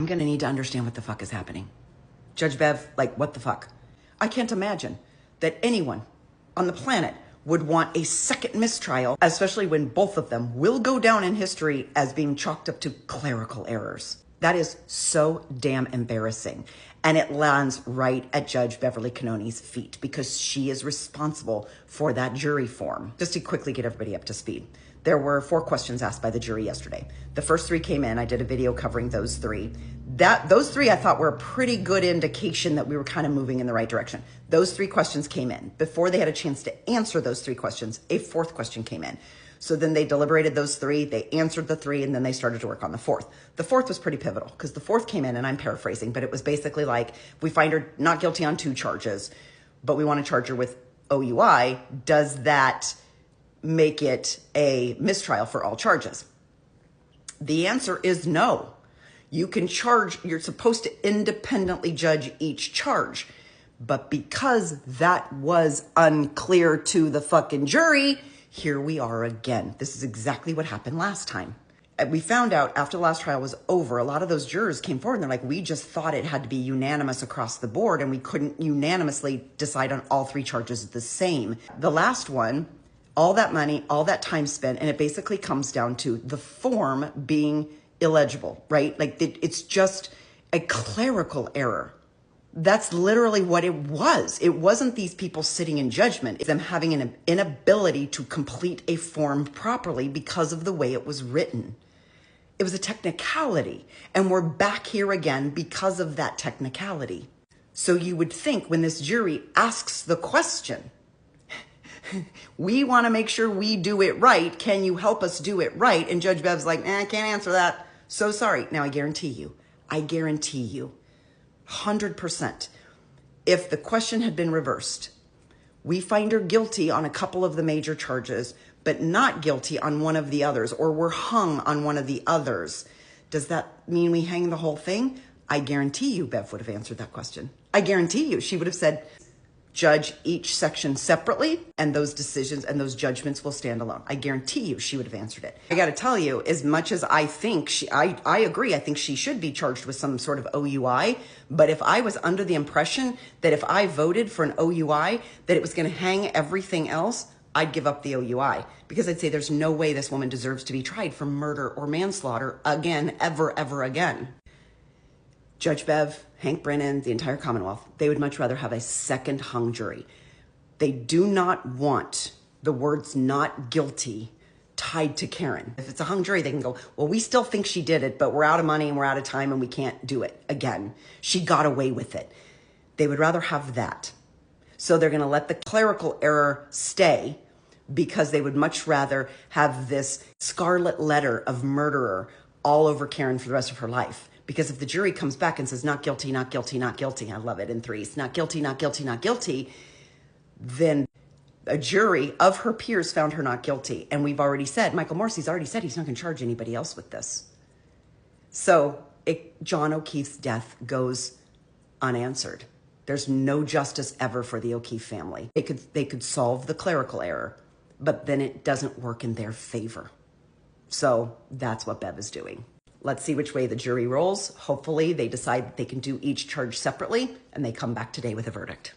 I'm gonna need to understand what the fuck is happening. Judge Bev, like, what the fuck? I can't imagine that anyone on the planet would want a second mistrial, especially when both of them will go down in history as being chalked up to clerical errors. That is so damn embarrassing. And it lands right at Judge Beverly Cannoni's feet because she is responsible for that jury form. Just to quickly get everybody up to speed. There were 4 questions asked by the jury yesterday. The first 3 came in. I did a video covering those 3. Those 3 I thought were a pretty good indication that we were kind of moving in the right direction. Those 3 questions came in. Before they had a chance to answer those 3 questions, a 4th question came in. So then they deliberated those 3, they answered the 3, and then they started to work on the 4th. The 4th was pretty pivotal because the 4th came in, and I'm paraphrasing, but it was basically like, we find her not guilty on 2 charges, but we want to charge her with OUI. Does that make it a mistrial for all charges? The answer is no. You can charge, you're supposed to independently judge each charge. But because that was unclear to the fucking jury, here we are again. This is exactly what happened last time. We found out after the last trial was over, a lot of those jurors came forward and they're like, we just thought it had to be unanimous across the board and we couldn't unanimously decide on all 3 charges the same. The last one, all that money, all that time spent, and it basically comes down to the form being illegible, right? Like it's just a clerical error. That's literally what it was. It wasn't these people sitting in judgment. It's them having an inability to complete a form properly because of the way it was written. It was a technicality, and we're back here again because of that technicality. So you would think when this jury asks the question, we want to make sure we do it right. Can you help us do it right? And Judge Bev's like, I can't answer that. So sorry. Now I guarantee you, 100%, if the question had been reversed, we find her guilty on a couple of the major charges, but not guilty on one of the others, or we're hung on one of the others. Does that mean we hang the whole thing? I guarantee you Bev would have answered that question. I guarantee you she would have said, judge each section separately, and those decisions and those judgments will stand alone. I guarantee you she would have answered it. I got to tell you, as much as I think I agree, I think she should be charged with some sort of OUI. But if I was under the impression that if I voted for an OUI, that it was going to hang everything else, I'd give up the OUI because I'd say there's no way this woman deserves to be tried for murder or manslaughter again, ever again. Judge Bev, Hank Brennan, the entire Commonwealth, they would much rather have a second hung jury. They do not want the words not guilty tied to Karen. If it's a hung jury, they can go, well, we still think she did it, but we're out of money and we're out of time and we can't do it again. She got away with it. They would rather have that. So they're going to let the clerical error stay because they would much rather have this scarlet letter of murderer all over Karen for the rest of her life. Because if the jury comes back and says, not guilty, not guilty, not guilty, I love it in 3s, not guilty, not guilty, not guilty, then a jury of her peers found her not guilty. And we've already said, Michael Morrissey's already said he's not going to charge anybody else with this. So John O'Keefe's death goes unanswered. There's no justice ever for the O'Keefe family. They could solve the clerical error, but then it doesn't work in their favor. So that's what Bev is doing. Let's see which way the jury rolls. Hopefully they decide they can do each charge separately and they come back today with a verdict.